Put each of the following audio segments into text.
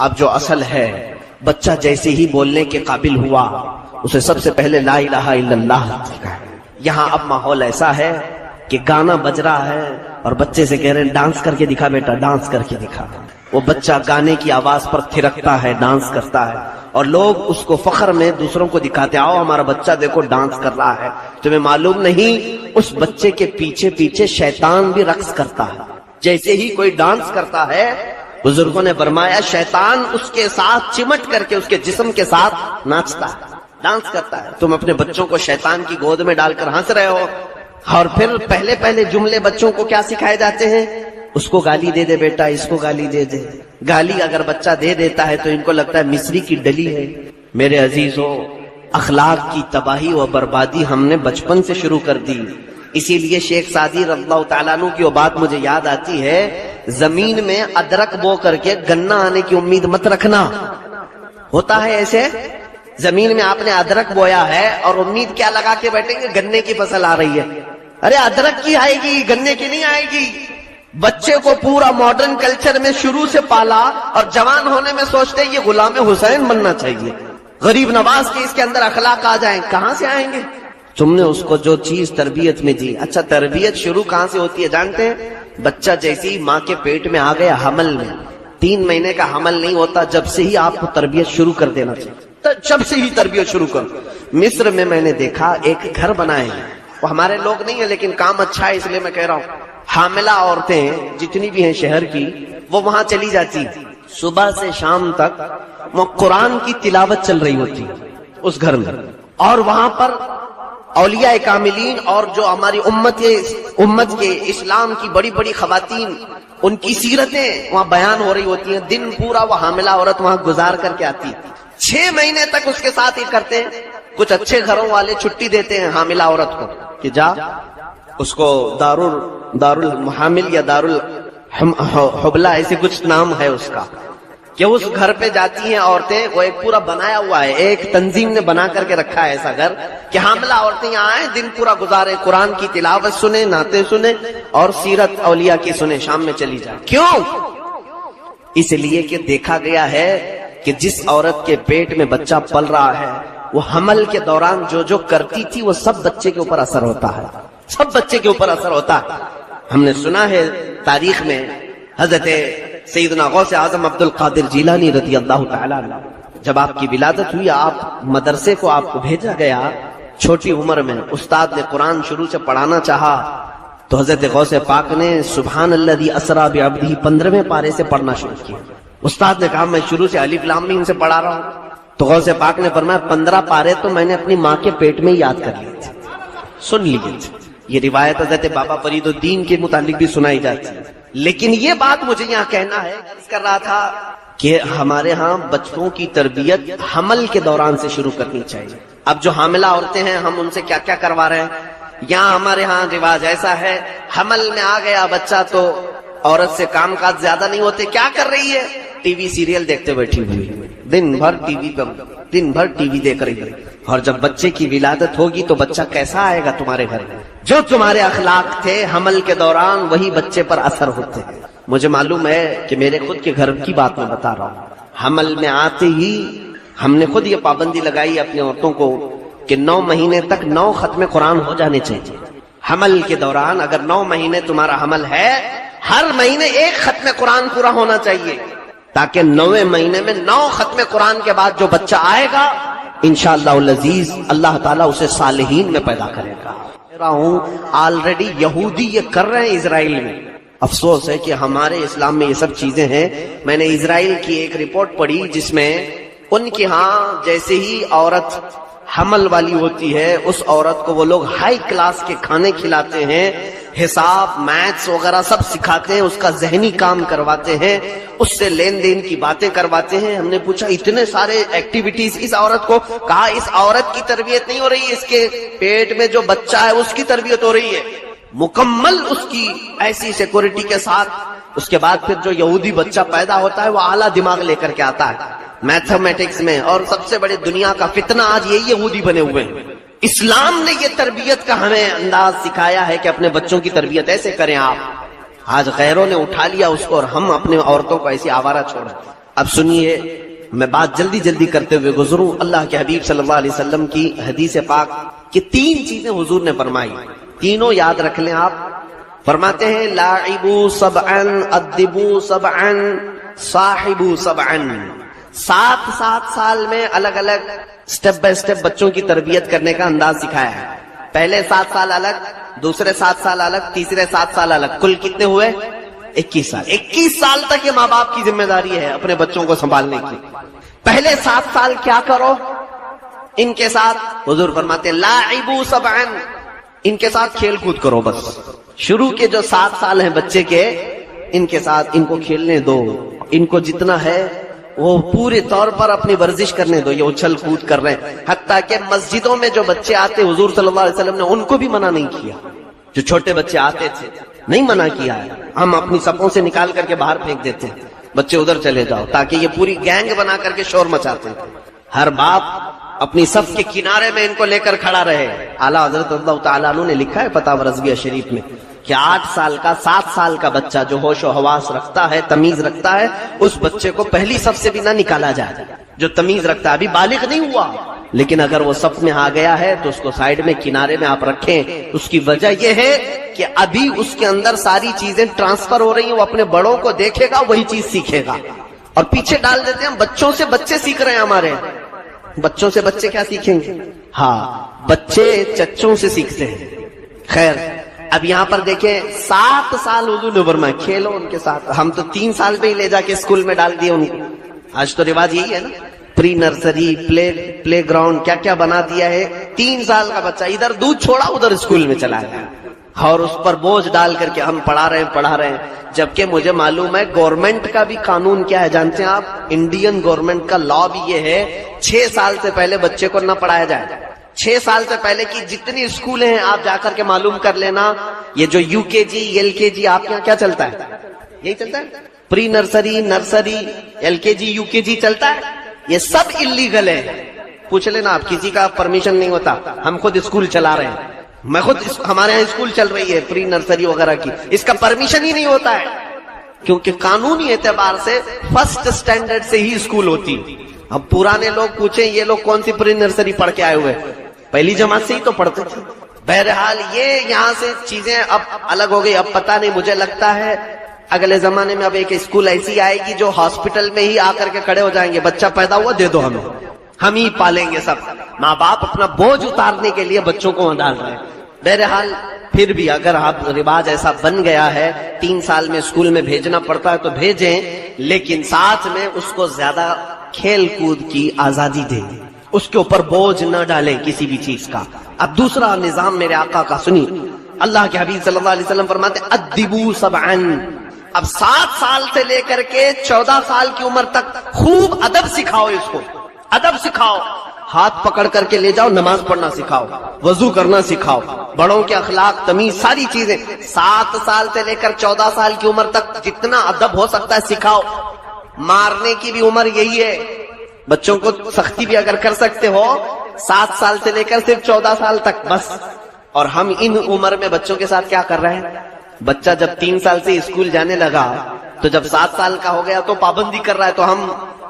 اب جو اصل ہے، بچہ جیسے ہی بولنے کے قابل ہوا اسے سب سے پہلے لا الہ الا اللہ سکھائے۔ یہاں اب ماحول ایسا ہے کہ گانا بج رہا ہے اور بچے سے کہہ رہے ہیں ڈانس کر کے دکھا بیٹا، ڈانس کر کے دکھا۔ وہ بچہ گانے کی آواز پر تھرکتا ہے، ڈانس کرتا ہے، اور لوگ اس کو فخر میں دوسروں کو دکھاتے، آؤ ہمارا بچہ دیکھو ڈانس کر رہا ہے۔ تمہیں معلوم نہیں اس بچے کے پیچھے پیچھے شیطان بھی رقص کرتا ہے۔ جیسے ہی کوئی ڈانس کرتا ہے، بزرگوں نے فرمایا شیطان اس کے ساتھ چمٹ کر کے اس کے جسم کے ساتھ ناچتا ہے، ڈانس کرتا ہے۔ تم اپنے بچوں کو شیطان کی گود میں ڈال کر ہنس رہے ہو، اور پھر پہلے جملے بچوں کو کیا سکھائے جاتے ہیں؟ اس کو گالی دے دے بیٹا، اس کو گالی دے دے۔ گالی اگر بچہ دے دیتا ہے تو ان کو لگتا ہے مصری کی ڈلی ہے۔ میرے عزیزو، اخلاق کی تباہی و بربادی ہم نے بچپن سے شروع کر دی۔ اسی لیے شیخ سعدی رضی اللہ تعالیٰ عنہ کی وہ بات مجھے یاد آتی ہے، زمین میں ادرک بو کر کے گنا آنے کی امید مت رکھنا۔ ہوتا ہے ایسے، زمین میں آپ نے ادرک بویا ہے اور امید کیا لگا کے بیٹھیں گے گنے کی فصل آ رہی ہے۔ ارے ادرک کی آئے گی، گنے کی نہیں آئے گی۔ بچے کو پورا ماڈرن کلچر میں شروع سے پالا اور جوان ہونے میں سوچتے یہ غلام حسین بننا چاہیے، غریب نواز کے اس کے اندر اخلاق آ جائیں۔ کہاں سے آئیں گے؟ تم نے اس کو جو چیز تربیت میں دی۔ اچھا، تربیت شروع کہاں سے ہوتی ہے جانتے ہیں؟ بچہ جیسے ہی ماں کے پیٹ میں آ گیا، حمل میں 3 مہینے کا حمل نہیں ہوتا، جب سے ہی آپ کو تربیت شروع کر دینا چاہیے، جب سے ہی تربیت شروع کر۔ مصر میں میں نے دیکھا ایک گھر بنائے ہیں، وہ ہمارے لوگ نہیں ہیں لیکن کام اچھا ہے اس لیے میں کہہ رہا ہوں۔ حاملہ عورتیں جتنی بھی ہیں شہر کی، وہ وہاں چلی جاتی، صبح سے شام تک وہ قرآن کی تلاوت چل رہی ہوتی اس گھر میں، اور وہاں پر اولیاء کاملین اور جو ہماری امت کے اسلام کی بڑی بڑی خواتین، ان کی سیرتیں وہاں بیان ہو رہی ہوتی ہیں۔ دن پورا وہ حاملہ عورت وہاں گزار کر کے آتی، 6 مہینے تک اس کے ساتھ ہی کرتے ہیں۔ کچھ اچھے گھروں والے چھٹی دیتے ہیں حاملہ عورت کو کہ جا، اس کو دار المحامل یا دار الحبلہ ایسے کچھ نام ہے اس کا، کہ اس گھر پہ جاتی ہیں عورتیں۔ وہ ایک پورا بنایا ہوا ہے، ایک تنظیم نے بنا کر کے رکھا ہے ایسا گھر کہ حاملہ عورتیں یہاں آئیں، دن پورا گزارے، قرآن کی تلاوت سنیں، نعتیں سنیں اور سیرت اولیاء کی سنیں، شام میں چلی جائیں۔ کیوں؟ اس لیے کہ دیکھا گیا ہے کہ جس عورت کے پیٹ میں بچہ پل رہا ہے، وہ حمل کے دوران جو کرتی تھی وہ سب بچے کے اوپر اثر ہوتا ہے، سب بچے کے اوپر اثر ہوتا ہے۔ ہم نے سنا ہے تاریخ میں حضرت سیدنا غوث اعظم عبد القادر جیلانی رضی اللہ تعالیٰ عنہ، جب آپ کی ولادت ہوئی، آپ مدرسے کو آپ کو بھیجا گیا چھوٹی عمر میں، استاد نے قرآن شروع سے پڑھانا چاہا تو حضرت غوث پاک نے سبحان الذی اسری بعبدہ 15ویں پارے سے پڑھنا شروع کیا۔ استاد نے کہا میں شروع سے الف لام میم سے پڑھا رہا ہوں، تو غوث پاک نے فرمایا 15 پارے تو میں نے اپنی ماں کے پیٹ میں یاد کر لیے تھے، سن لیے تھے۔ یہ روایت حضرت بابا فرید الدین کے متعلق بھی سنائی جاتی ہے۔ لیکن یہ بات مجھے یہاں کہنا ہے، عرض کر رہا تھا کہ ہمارے ہاں بچوں کی تربیت حمل کے دوران سے شروع کرنی چاہیے۔ اب جو حاملہ عورتیں ہیں، ہم ان سے کیا کیا کروا رہے ہیں؟ یہاں ہمارے ہاں رواج ایسا ہے، حمل میں آ گیا بچہ تو عورت سے کام کاج زیادہ نہیں ہوتے، کیا کر رہی ہے؟ ٹی وی سیریل دیکھتے بیٹھی ہوئی، دن بھر ٹی وی دیکھ رہی ہے۔ اور جب بچے کی ولادت ہوگی تو بچہ کیسا آئے گا تمہارے گھر میں؟ جو تمہارے اخلاق تھے حمل کے دوران وہی بچے پر اثر ہوتے ہیں۔ مجھے معلوم ہے کہ میرے خود کے گھر کی بات میں بتا رہا ہوں، حمل میں آتے ہی ہم نے خود یہ پابندی لگائی اپنی عورتوں کو کہ 9 مہینے تک 9 ختم قرآن ہو جانے چاہیے۔ حمل کے دوران اگر 9 مہینے تمہارا حمل ہے، ہر مہینے 1 ختم قرآن پورا ہونا چاہیے، تاکہ 9ویں مہینے میں 9 ختم قرآن کے بعد جو بچہ آئے گا انشاءاللہ العزیز اللہ تعالیٰ اسے صالحین میں پیدا کرے گا۔ آلریڈی یہودی یہ کر رہے ہیں اسرائیل میں۔ افسوس ہے کہ ہمارے اسلام میں یہ سب چیزیں ہیں۔ میں نے اسرائیل کی ایک رپورٹ پڑھی جس میں ان کے ہاں جیسے ہی عورت حمل والی ہوتی ہے، اس عورت کو وہ لوگ ہائی کلاس کے کھانے کھلاتے ہیں، حساب میتھس وغیرہ سب سکھاتے ہیں، اس کا ذہنی کام کرواتے ہیں، اس سے لین دین کی باتیں کرواتے ہیں۔ ہم نے پوچھا اتنے سارے ایکٹیویٹیز اس عورت کو، کہا اس عورت کی تربیت نہیں ہو رہی، اس کے پیٹ میں جو بچہ ہے اس کی تربیت ہو رہی ہے، مکمل اس کی ایسی سیکورٹی کے ساتھ۔ اس کے بعد پھر جو یہودی بچہ پیدا ہوتا ہے وہ اعلیٰ دماغ لے کر کے آتا ہے میتھمیٹکس میں، اور سب سے بڑے دنیا کا فتنہ آج یہی یہودی بنے ہوئے ہیں۔ اسلام نے یہ تربیت کا ہمیں انداز سکھایا ہے کہ اپنے بچوں کی تربیت ایسے کریں آپ۔ آج غیروں نے اٹھا لیا اس کو اور ہم اپنے عورتوں کو ایسی آوارہ چھوڑیں۔ اب سنیے، میں بات جلدی جلدی کرتے ہوئے گزروں. اللہ کے حبیب صلی اللہ علیہ وسلم کی حدیث پاک کہ 3 چیزیں حضور نے فرمائی، تینوں یاد رکھ لیں آپ. فرماتے ہیں لاعبوا سبعا ادبوا سبعا صاحبوا سبعا. 7 سال میں الگ الگ سٹیپ بائی سٹیپ بچوں کی تربیت کرنے کا انداز سکھایا ہے. پہلے 7 سال الگ، دوسرے 7 سال الگ، تیسرے 7 سال الگ. کل کتنے ہوئے؟ 21 سال. 21 سال تک یہ ماں باپ کی ذمہ داری ہے اپنے بچوں کو سنبھالنے کی. پہلے 7 سال کیا کرو ان کے ساتھ؟ حضور فرماتے ہیں لاعبوا سبعا، ان کے ساتھ کھیل کود کرو. بس شروع کے جو 7 سال ہیں بچے کے، ان کے ساتھ ان کو کھیلنے دو. ان کو جتنا ہے وہ پورے طور پر اپنی ورزش کرنے دو. یہ اچھل کود کر رہے ہیں، حتیٰ کہ مسجدوں میں جو بچے آتے حضور صلی اللہ علیہ وسلم نے ان کو بھی منع نہیں کیا. جو چھوٹے بچے آتے تھے نہیں منع کیا ہے. ہم اپنی صفوں سے نکال کر کے باہر پھینک دیتے ہیں، بچے ادھر چلے جاؤ، تاکہ یہ پوری گینگ بنا کر کے شور مچاتے ہیں. ہر باپ اپنی صف کے کنارے میں ان کو لے کر کھڑا رہے. اعلیٰ حضرت اللہ تعالیٰ عنہ نے لکھا ہے فتاوی رضویہ شریف میں کہ 8 سال کا 7 سال کا بچہ جو ہوش و حواس رکھتا ہے، تمیز رکھتا ہے، اس بچے کو پہلی صف سے بھی نہ نکالا جائے. جو تمیز رکھتا ہے، ابھی بالغ نہیں ہوا لیکن اگر وہ صف میں آ گیا ہے تو اس کو سائیڈ میں کنارے میں آپ رکھیں. اس کی وجہ یہ ہے کہ ابھی اس کے اندر ساری چیزیں ٹرانسفر ہو رہی ہیں. وہ اپنے بڑوں کو دیکھے گا، وہی چیز سیکھے گا. اور پیچھے ڈال دیتے ہیں بچوں سے بچے سیکھ رہے ہیں. ہمارے بچوں سے بچے کیا سیکھیں گے؟ ہاں، بچے چچوں سے سیکھتے ہیں. خیر، اب یہاں پر دیکھیں 7 سال حضور نے فرمایا کھیلو ان کے ساتھ. ہم تو 3 سال پہ ہی لے جا کے اسکول میں ڈال دیے ان کو. آج تو رواج یہی ہے نا، پری نرسری، پلے گراؤنڈ، کیا کیا بنا دیا ہے. 3 سال کا بچہ ادھر دودھ چھوڑا ادھر اسکول میں چلا گیا، اور اس پر بوجھ ڈال کر کے ہم پڑھا رہے ہیں. جبکہ مجھے معلوم ہے گورنمنٹ کا بھی قانون کیا ہے جانتے ہیں آپ؟ انڈین گورنمنٹ کا لا بھی یہ ہے 6 سال سے پہلے بچے کو نہ پڑھایا جائے. 6 سال سے پہلے کی جتنی اسکول ہیں آپ جا کر کے معلوم کر لینا. یہ جو UKG LKG آپ کے یہاں کیا چلتا ہے؟ یہی چلتا ہے. پری نرسری، LKG UKG چلتا ہے. یہ سب اللیگل ہے. پوچھ لینا آپ، کسی کا پرمیشن نہیں ہوتا. ہم خود اسکول چلا رہے ہیں، میں خود ہمارے یہاں اسکول چل رہی ہے پری نرسری وغیرہ کی. اس کا پرمیشن ہی نہیں ہوتا ہے، کیونکہ قانونی اعتبار سے 1st اسٹینڈرڈ سے ہی اسکول ہوتی. اب پرانے لوگ پوچھیں یہ لوگ کون سی پری نرسری پڑھ کے آئے ہوئے؟ پہلی جماعت سے ہی تو پڑھتے تھے. بہرحال یہ یہاں سے چیزیں اب الگ ہو گئی. اب پتہ نہیں، مجھے لگتا ہے اگلے زمانے میں اب ایک اسکول ایسی آئے گی جو ہاسپٹل میں ہی آ کر کے کھڑے ہو جائیں گے، بچہ پیدا ہوا دے دو ہمیں، ہم ہی پالیں گے سب. ماں باپ اپنا بوجھ اتارنے کے لیے بچوں کو ڈال رہے ہیں. بہرحال پھر بھی اگر آپ رواج ایسا بن گیا ہے 3 سال میں اسکول میں بھیجنا پڑتا ہے تو بھیجیں، لیکن ساتھ میں اس کو زیادہ کھیل کود کی آزادی دیں، اس کے اوپر بوجھ نہ ڈالیں کسی بھی چیز کا. اب دوسرا نظام میرے آقا کا سنی. اللہ کے حبیب صلی اللہ علیہ وسلم فرماتے ہیں ادبوا سبعا. اب 7 سال سے لے کر کے 14 سال کی عمر تک خوب ادب سکھاؤ. اس کو ادب سکھاؤ. ہاتھ پکڑ کر کے لے جاؤ، نماز پڑھنا سکھاؤ، وضو کرنا سکھاؤ، بڑوں کے اخلاق، تمیز، ساری چیزیں. 7 سال سے لے کر 14 سال کی عمر تک جتنا ادب ہو سکتا ہے سکھاؤ. مارنے کی بھی عمر یہی ہے. بچوں کو سختی بھی اگر کر سکتے ہو 7 سال سے لے کر صرف 14 سال تک بس. اور ہم ان عمر میں بچوں کے ساتھ کیا کر رہے ہیں؟ بچہ جب 3 سال سے اسکول جانے لگا تو جب 7 سال کا ہو گیا تو پابندی کر رہا ہے تو ہم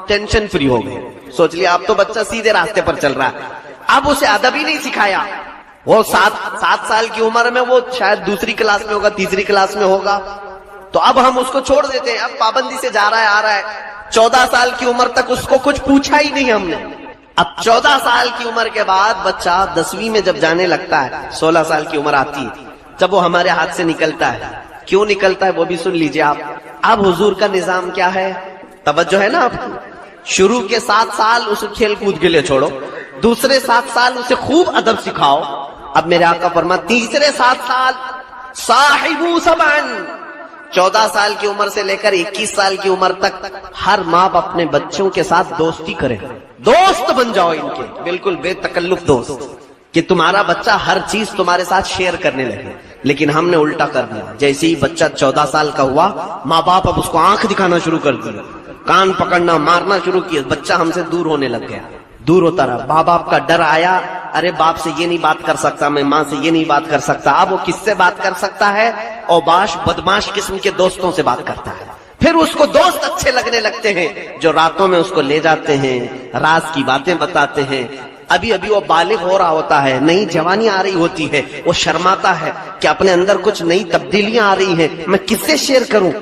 ٹینشن فری ہو گئے. سوچ لیا اب تو بچہ سیدھے راستے پر چل رہا ہے. اب اسے ادب ہی نہیں سکھایا. وہ 7 سال کی عمر میں وہ شاید دوسری کلاس میں ہوگا، تیسری کلاس میں ہوگا، تو اب ہم اس کو چھوڑ دیتے ہیں. اب پابندی سے جا رہا ہے، آ رہا ہے. 14 سال کی عمر تک اس کو کچھ پوچھا ہی نہیں ہم نے. اب 14 سال کی عمر کے بعد بچہ 10ویں میں جب جانے لگتا ہے، 16 سال کی عمر آتی ہے، جب وہ ہمارے ہاتھ سے نکلتا ہے. کیوں نکلتا ہے وہ بھی سن لیجئے آپ. اب حضور کا نظام کیا ہے؟ توجہ ہے نا آپ کی. شروع کے 7 سال اسے کھیل کود کے لیے چھوڑو، دوسرے 7 سال اسے خوب ادب سکھاؤ. اب میرے آقا فرماتے تیسرے 7 سال صاحبوا سبعا. 14 سال کی عمر سے لے کر 21 سال کی عمر تک ہر ماں باپ اپنے بچوں کے ساتھ دوستی کرے، دوست بن جاؤ ان کے، بالکل بے تکلف دوست، کہ تمہارا بچہ ہر چیز تمہارے ساتھ شیئر کرنے لگے. لیکن ہم نے الٹا کر دیا. جیسے ہی بچہ 14 سال کا ہوا، ماں باپ اب اس کو آنکھ دکھانا شروع کر دیا، کان پکڑنا، مارنا شروع کیا. بچہ ہم سے دور ہونے لگ گیا، دور ہوتا رہا. ماں باپ کا ڈر آیا، ارے باپ سے یہ نہیں بات کر سکتا، میں ماں سے یہ نہیں بات کر سکتا. اب وہ کس سے بات کر سکتا ہے؟ اوباش بدماش قسم کے دوستوں سے بات کرتا ہے. پھر اس کو دوست اچھے لگنے لگتے ہیں جو راتوں میں اس کو لے جاتے ہیں، راز کی باتیں بتاتے ہیں۔ ابھی ابھی وہ بالغ ہو رہا ہوتا ہے، نئی جوانی آ رہی ہوتی ہے، وہ شرماتا ہے کہ اپنے اندر کچھ نئی تبدیلیاں آ رہی ہیں، میں کس سے شیئر کروں؟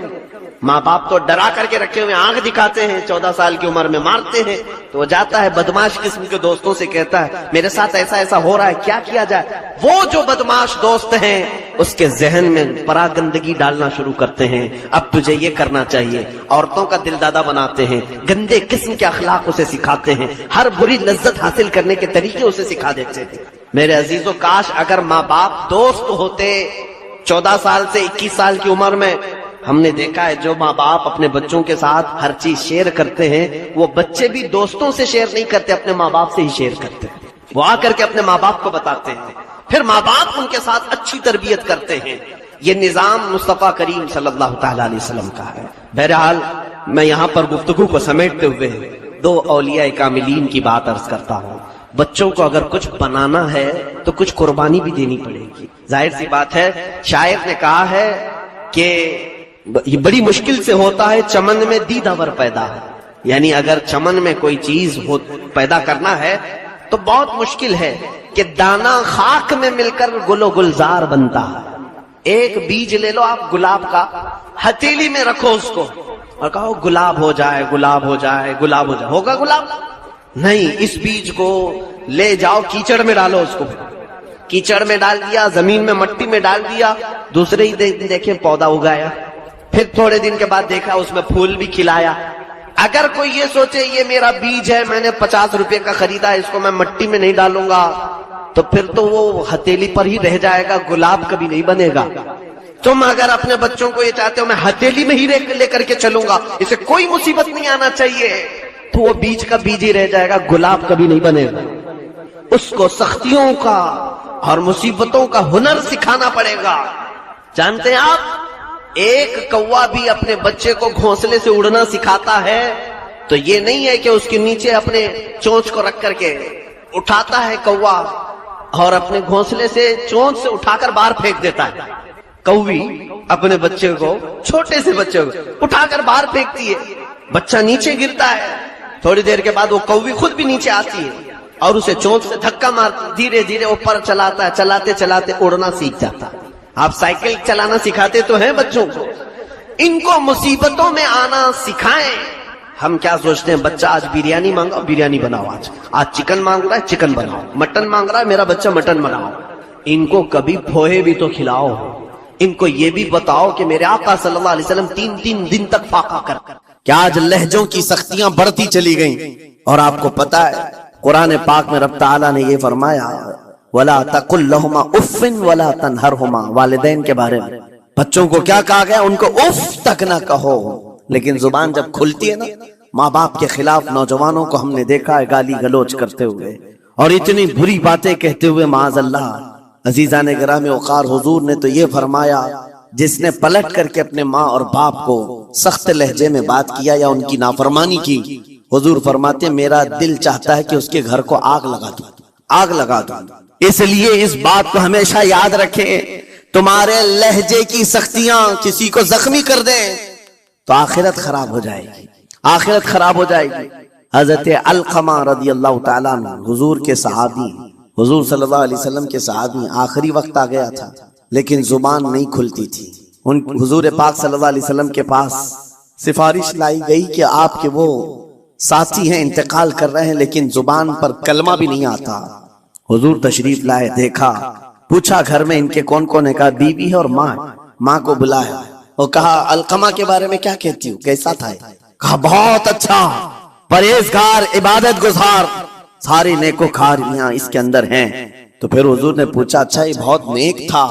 ماں باپ تو ڈرا کر کے رکھے ہوئے آنکھ دکھاتے ہیں، 14 سال کی عمر میں مارتے ہیں، تو وہ جاتا ہے بدماش قسم کے دوستوں سے کہتا ہے میرے ساتھ ایسا ایسا ہو رہا ہے، کیا کیا جائے؟ وہ جو بدماش دوست ہیں اس کے ذہن میں پراگندگی ڈالنا شروع کرتے ہیں، اب تجھے یہ کرنا چاہیے، عورتوں کا دل دادا بناتے ہیں، گندے قسم کے اخلاق اسے سکھاتے ہیں، ہر بری لذت حاصل کرنے کے طریقے اسے سکھا دیتے ہیں۔ میرے عزیزو، کاش اگر ماں باپ دوست ہوتے 14 سال سے 21 سال کی عمر میں۔ ہم نے دیکھا ہے جو ماں باپ اپنے بچوں کے ساتھ ہر چیز شیئر کرتے ہیں، وہ بچے بھی دوستوں سے شیئر نہیں کرتے، اپنے ماں باپ سے ہی شیئر کرتے ہیں۔ وہ آ کر کے اپنے ماں باپ کو بتاتے ہیں، پھر ماں باپ ان کے ساتھ اچھی تربیت کرتے ہیں۔ یہ نظام مصطفیٰ کریم صلی اللہ تعالی علیہ وسلم کا ہے۔ بہرحال میں یہاں پر گفتگو کو سمیٹتے ہوئے 2 اولیاء کاملین کی بات عرض کرتا ہوں۔ بچوں کو اگر کچھ بنانا ہے تو کچھ قربانی بھی دینی پڑے گی۔ ظاہر سی بات ہے، شاعر نے کہا ہے کہ یہ بڑی مشکل سے ہوتا ہے چمن میں دیدہ ور پیدا ہے، یعنی اگر چمن میں کوئی چیز پیدا کرنا ہے تو بہت مشکل ہے کہ دانا خاک میں مل کر گل و گلزار بنتا ہے۔ ایک بیج لے لو آپ گلاب کا، ہتھیلی میں رکھو اس کو اور کہو گلاب ہو جائے، گلاب ہو جائے، گلاب ہو جائے، ہوگا گلاب؟ نہیں، اس بیج کو لے جاؤ کیچڑ میں ڈالو، اس کو کیچڑ میں ڈال دیا، زمین میں مٹی میں ڈال دیا، دوسرے ہی دیکھیں پودا اگایا، پھر تھوڑے دن کے بعد دیکھا اس میں پھول بھی کھلایا۔ اگر کوئی یہ سوچے یہ میرا بیج ہے، میں نے 50 روپے کا خریدا ہے، اس کو میں مٹی میں نہیں ڈالوں گا، تو پھر تو وہ ہتھیلی پر ہی رہ جائے گا، گلاب کبھی نہیں بنے گا۔ تم اگر اپنے بچوں کو یہ چاہتے ہو میں ہتھیلی میں ہی لے کر کے چلوں گا، اسے کوئی مصیبت نہیں آنا چاہیے، تو وہ بیج کا بیج ہی رہ جائے گا، گلاب کبھی نہیں بنے گا۔ اس کو سختیوں کا اور مصیبتوں کا ہنر سکھانا پڑے گا۔ جانتے ہیں آپ، ایک کوا بھی اپنے بچے کو گھونسلے سے اڑنا سکھاتا ہے تو یہ نہیں ہے کہ اس کے نیچے اپنے چونچ کو رکھ کر کے اٹھاتا ہے کوا اور اپنے گھونسلے سے چونچ سے اٹھا کر باہر پھینک دیتا ہے۔ کوی اپنے بچے کو، چھوٹے سے بچے کو اٹھا کر باہر پھینکتی ہے، بچہ نیچے گرتا ہے، تھوڑی دیر کے بعد وہ کوی خود بھی نیچے آتی ہے اور اسے چونچ سے دھکا مارتی، دھیرے دھیرے اوپر چلاتا ہے، چلاتے چلاتے اڑنا سیکھ جاتا ہے۔ آپ سائیکل چلانا سکھاتے تو ہیں بچوں کو، ان کو مصیبتوں میں آنا سکھائیں۔ ہم کیا سوچتے ہیں، بچہ آج بریانی مانگا، بریانی بناؤ، آج چکن مانگ رہا ہے، چکن بناؤ، مٹن مانگ رہا ہے، میرا بچہ مٹن بناؤ۔ ان کو کبھی پوہے بھی تو کھلاؤ، ان کو یہ بھی بتاؤ کہ میرے آقا صلی اللہ علیہ وسلم 3 دن تک فاقہ کر کیا آج لہجوں کی سختیاں بڑھتی چلی گئیں۔ اور آپ کو پتا ہے قرآن پاک میں رب تعالیٰ نے یہ فرمایا وَلَا تَقُلْ لَهُمَا اُفٍّ وَلَا تَنْهَرْهُمَا، والدین کے بارے میں بچوں کو کیا کہا گیا، ان کو اف تک نہ کہو۔ لیکن زبان جب کھلتی ہے نا ماں باپ کے خلاف، نوجوانوں کو ہم نے دیکھا ہے گالی گلوچ کرتے ہوئے اور اتنی بری باتیں کہتے ہوئے، معاذ اللہ۔ عزیزان گرامی وقار، حضور نے تو یہ فرمایا جس نے پلٹ کر کے اپنے ماں اور باپ کو سخت لہجے میں بات کیا یا ان کی نافرمانی کی، حضور فرماتے ہیں میرا دل چاہتا ہے کہ اس کے گھر کو آگ لگا دوں، آگ لگا دوں۔ اس لیے اس بات کو ہمیشہ یاد رکھیں، تمہارے لہجے کی سختیاں کسی کو زخمی کر دیں تو آخرت خراب ہو جائے گی، آخرت خراب ہو جائے گی۔ حضرت علقمہ رضی اللہ تعالیٰ عنہ، حضور کے صحابی، حضور صلی اللہ علیہ وسلم کے صحابی، آخری وقت آ گیا تھا لیکن زبان نہیں کھلتی تھی۔ حضور پاک صلی اللہ علیہ وسلم کے پاس سفارش لائی گئی کہ آپ کے وہ ساتھی ہیں انتقال کر رہے ہیں لیکن زبان پر کلمہ بھی نہیں آتا۔ حضور تشریف لائے، دیکھا، پوچھا گھر میں ان کے کون کون ہے، کہا بیوی ہے اور ماں۔ ماں کو بلایا اور کہا علقمہ کے بارے میں کیا کہتی ہو، کیسا تھا؟ کہا بہت اچھا، پرہیزگار، عبادت گزار، ساری نیکوکاریاں اس کے اندر ہیں۔ تو پھر حضور نے پوچھا اچھا یہ بہت نیک تھا،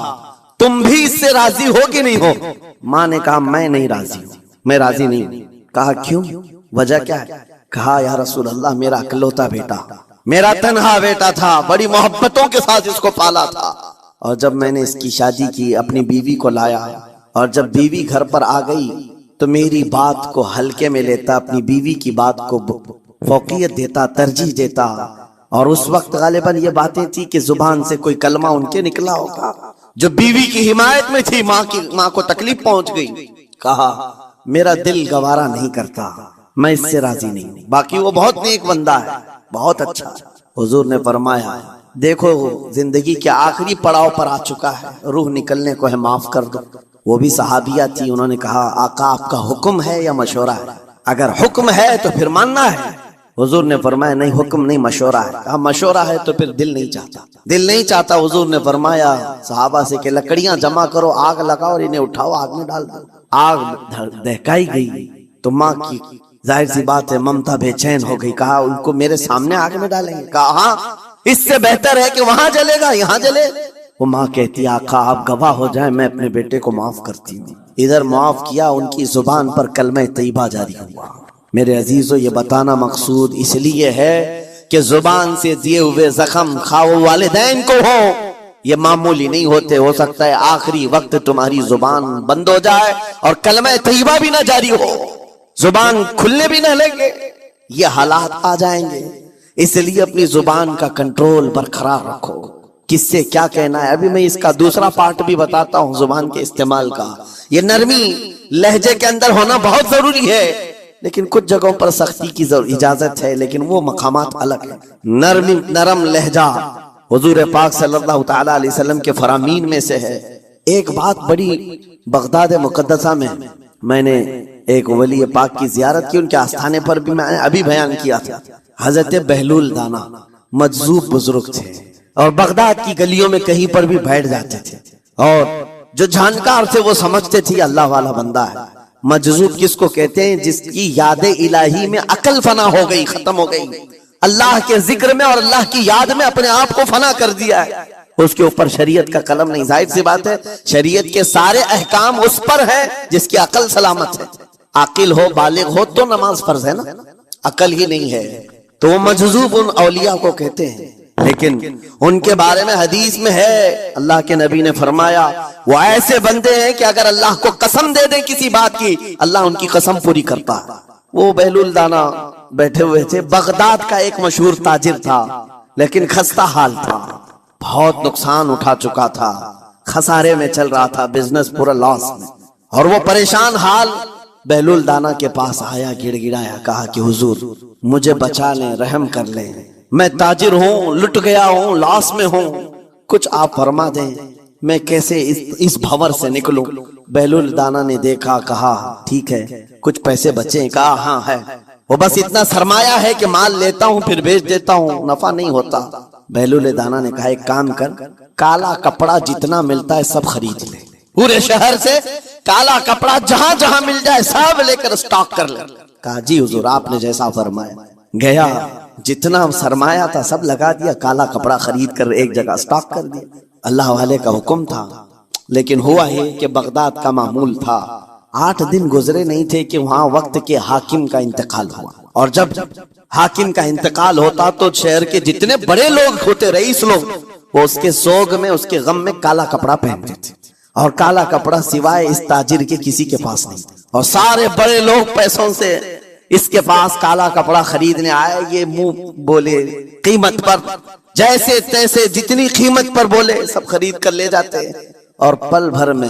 تم بھی اس سے راضی ہو کہ نہیں ہو؟ ماں نے کہا میں نہیں راضی ہوں، میں راضی نہیں ہوں۔ کہا کیوں، وجہ کیا ہے؟ کہا یا رسول اللہ میرا اکلوتا بیٹا، میرا تنہا بیٹا تھا، بڑی محبتوں کے ساتھ اس کو پالا تھا، اور جب میں نے اس کی شادی کی اپنی بیوی کو لایا اور جب بیوی گھر پر آ گئی تو میری بات کو ہلکے میں لیتا، اپنی بیوی کی بات کو فوقیت دیتا، ترجیح دیتا، اور اس وقت غالباً یہ باتیں تھی کہ زبان سے کوئی کلمہ ان کے نکلا ہوگا جو بیوی کی حمایت میں تھی، ماں کو تکلیف پہنچ گئی۔ کہا میرا دل گوارا نہیں کرتا، میں اس سے راضی نہیں ہوں، باقی وہ بہت نیک بندہ ہے، بہت اچھا۔ حضور نے فرمایا دیکھو زندگی کے آخری پڑاؤ پر آ چکا ہے، روح نکلنے کو ہے، معاف کر دو۔ وہ بھی صحابیہ تھی، انہوں نے کہا آقا آپ کا حکم ہے یا مشورہ ہے؟ اگر حکم ہے تو پھر ماننا ہے۔ حضور نے فرمایا نہیں حکم نہیں مشورہ ہے۔ کہا مشورہ ہے تو پھر دل نہیں چاہتا، دل نہیں چاہتا۔ حضور نے فرمایا صحابہ سے کہ لکڑیاں جمع کرو، آگ لگاؤ اور انہیں اٹھاؤ، آگ میں ڈال دو۔ آگ دہکائی گئی تو ماں کی ظاہر سی بات ہے ممتا بے چین ہو گئی، کہا ان کو میرے سامنے آگ میں ڈالیں گے؟ کہا ہاں، اس سے بہتر ہے کہ وہاں جلے گا یہاں جلے۔ وہ ماں کہتی آقا آپ گواہ ہو جائیں میں اپنے بیٹے کو معاف کرتی ہوں۔ ادھر معاف کیا، ان کی زبان پر کلمہ طیبہ جاری ہوا۔ میرے عزیزو یہ بتانا مقصود اس لیے ہے کہ زبان سے دیے ہوئے زخم خواہ والدین کو ہو، یہ معمولی نہیں ہوتے۔ ہو سکتا ہے آخری وقت تمہاری زبان بند ہو جائے اور کلمہ طیبہ بھی نہ جاری ہو، زبان کھلنے بھی نہ لگے، یہ حالات آ جائیں گے۔ اس لیے اپنی زبان کا کنٹرول برقرار رکھو، کس سے کیا کہنا ہے۔ ابھی میں اس کا دوسرا پارٹ بھی بتاتا ہوں زبان کے استعمال کا۔ یہ نرمی لہجے کے اندر ہونا بہت ضروری ہے، لیکن کچھ جگہوں پر سختی کی اجازت ہے، لیکن وہ مقامات الگ ہیں۔ نرم لہجہ حضور پاک صلی اللہ تعالی علیہ وسلم کے فرامین میں سے ہے۔ ایک بات بڑی بغداد مقدسہ میں نے ایک ولی پاک کی زیارت کی، ان کے آستانے پر بھی میں نے ابھی بیان کیا تھا۔ حضرت بہلول دانا مجذوب بزرگ تھے اور بغداد کی گلیوں میں کہیں پر بھی بیٹھ جاتے تھے، اور جو جھانکار تھے وہ سمجھتے تھے اللہ والا بندہ ہے۔ مجذوب کس کو کہتے ہیں؟ جس کی یاد الہی میں عقل فنا ہو گئی، ختم ہو گئی، اللہ کے ذکر میں اور اللہ کی یاد میں اپنے آپ کو فنا کر دیا ہے، اس کے اوپر شریعت کا قلم نہیں۔ ظاہر سی بات ہے شریعت کے سارے احکام اس پر ہے جس کی عقل سلامت ہے۔ عاقل ہو بالغ ہو تو نماز فرض ہے نا، عقل ہی نہیں ہے تو وہ مجذوب ان اولیاء کو کہتے ہیں۔ لیکن ان کے بارے میں حدیث میں ہے، اللہ کے نبی نے فرمایا وہ ایسے بندے ہیں کہ اگر اللہ کو قسم دے دیں کسی بات کی، اللہ ان کی قسم پوری کرتا ہے۔ وہ بہلول دانا بیٹھے ہوئے تھے، بغداد کا ایک مشہور تاجر تھا، لیکن خستہ حال تھا، بہت نقصان اٹھا چکا تھا، خسارے میں چل رہا تھا، بزنس پورا لاس میں، اور وہ پریشان حال بہلول دانا کے پاس آیا، گڑ گڑایا، کہا کہ حضور مجھے بچا لیں، رحم کر لیں، میں تاجر ہوں، لٹ گیا ہوں، لاس میں ہوں، کچھ آپ فرما دیں، میں کیسے اس بھور سے نکلوں؟ بہلول دانا نے دیکھا، کہا ٹھیک ہے کچھ پیسے بچے ہیں؟ کہا ہاں ہے، وہ بس اتنا سرمایہ ہے کہ مال لیتا ہوں پھر بیچ دیتا ہوں، نفع نہیں ہوتا۔ بہلول دانا نے کہا ایک کام کر، کالا کپڑا جتنا ملتا ہے سب خرید لے، پورے شہر سے کالا کپڑا جہاں جہاں مل جائے سب لے کر اسٹاک کر لے۔ کہا جی حضور آپ نے جیسا فرمایا۔ گیا، جتنا سرمایہ تھا سب لگا دیا، کالا کپڑا خرید کر ایک جگہ اسٹاک کر دیا۔ اللہ والے کا حکم تھا، لیکن ہوا ہے کہ بغداد کا معمول تھا، 8 دن گزرے نہیں تھے کہ وہاں وقت کے حاکم کا انتقال ہوا، اور جب حاکم کا انتقال ہوتا تو شہر کے جتنے بڑے لوگ ہوتے، رئیس لوگ، وہ اس کے سوگ میں، اس کے غم میں کالا کپڑا پہنتے تھے، اور کالا کپڑا سوائے اس تاجر کے کسی کے پاس نہیں، اور سارے بڑے لوگ پیسوں سے اس کے پاس کالا کپڑا خریدنے آئے، یہ منہ بولے قیمت پر، جیسے تیسے جتنی قیمت پر بولے سب خرید کر لے جاتے، اور پل بھر میں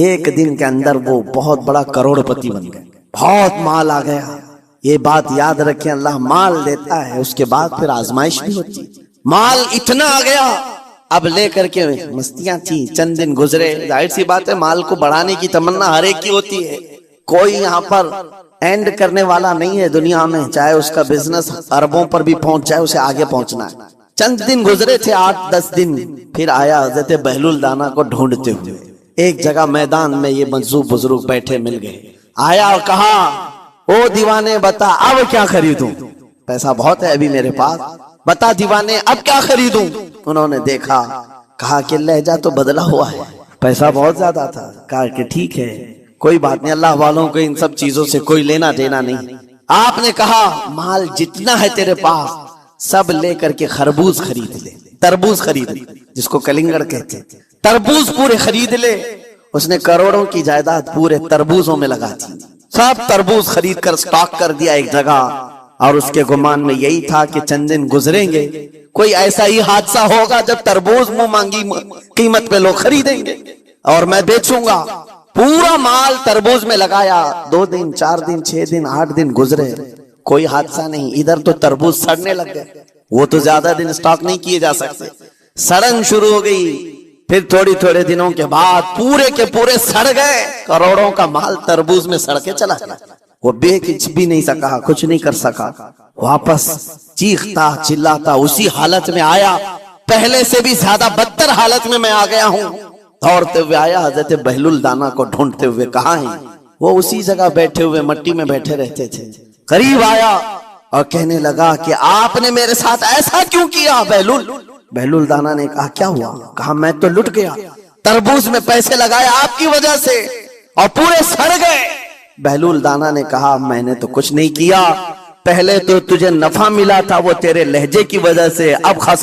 ایک دن کے اندر وہ بہت بڑا کروڑ پتی بن گئے، بہت مال آ گیا۔ یہ بات یاد رکھیں، اللہ مال دیتا ہے، اس کے بعد پھر آزمائش بھی ہوتی، مال اتنا آ گیا، اب لے کر کے مستیاں تھیں، چند دن گزرے، ظاہر سی بات ہے مال کو بڑھانے کی تمنا ہر ایک کی ہوتی ہے، کوئی یہاں پر اینڈ کرنے والا نہیں ہے دنیا میں، چاہے اس کا بزنس اربوں پر بھی پہنچ جائے، اسے آگے پہنچنا ہے۔ چند دن گزرے تھے، 8-10 دن، پھر آیا حضرت بہلول دانا کو ڈھونڈتے ہوئے، ایک جگہ میدان میں یہ مجذوب بزرگ بیٹھے مل گئے، آیا اور کہا او دیوانے بتا اب کیا خریدوں، پیسہ بہت ہے ابھی میرے پاس، بتا دیوانے اب کیا خریدوں؟ انہوں نے دیکھا، کہا کہ لہجہ تو بدلا ہوا ہے، پیسہ بہت زیادہ تھا، کہا کہ ٹھیک ہے کوئی بات نہیں، اللہ والوں کو ان سب چیزوں سے کوئی لینا دینا نہیں۔ آپ نے کہا مال جتنا ہے تیرے پاس سب لے کر کے خربوز خرید لے، تربوز خرید لے، جس کو کلنگڑ کہتے ہیں، تربوز پورے خرید لے۔ اس نے کروڑوں کی جائیداد پورے تربوزوں میں لگا دی، سب تربوز خرید کر سٹاک کر دیا ایک جگہ، اور اس کے گمان میں یہی تھا کہ چند دن گزریں گے، کوئی ایسا ہی حادثہ ہوگا جب تربوز منہ مانگی قیمت پہ لوگ خریدیں گے اور میں بیچوں گا۔ پورا مال تربوز میں لگایا. 2 دن 4 دن 6 دن 8 دن گزرے, کوئی حادثہ نہیں. ادھر تو تربوز سڑنے لگ گئے. وہ تو زیادہ دن سٹاک نہیں کیے جا سکتے. سڑن شروع ہو گئی. پھر تھوڑے دنوں کے بعد پورے کے پورے سڑ گئے. کروڑوں کا مال تربوز میں سڑ کے چلا گیا. وہ بیچ بھی نہیں سکا, کچھ نہیں کر سکا. واپس چیختا چلاتا اسی حالت میں آیا. پہلے سے بھی زیادہ بدتر حالت میں آ گیا ہوں. دوڑتے ہوئے آیا, حضرت بہلول دانا کو ڈھونڈتے ہوئے. کہاں ہیں؟ وہ اسی جگہ بیٹھے ہوئے مٹی میں بیٹھے رہتے تھے. قریب آیا اور کہنے لگا کہ آپ نے میرے ساتھ ایسا کیوں کیا بہلول؟ بہلول دانا نے کہا کیا ہوا؟ کہا میں تو لٹ گیا, تربوز میں پیسے لگائے آپ کی وجہ سے اور پورے سڑ گئے. بہلول دانا نے کہا میں نے تو کچھ نہیں کیا. پہلے تو تجھے نفع ملا تھا وہ تیرے لہجے کی وجہ سے, اب خسارہ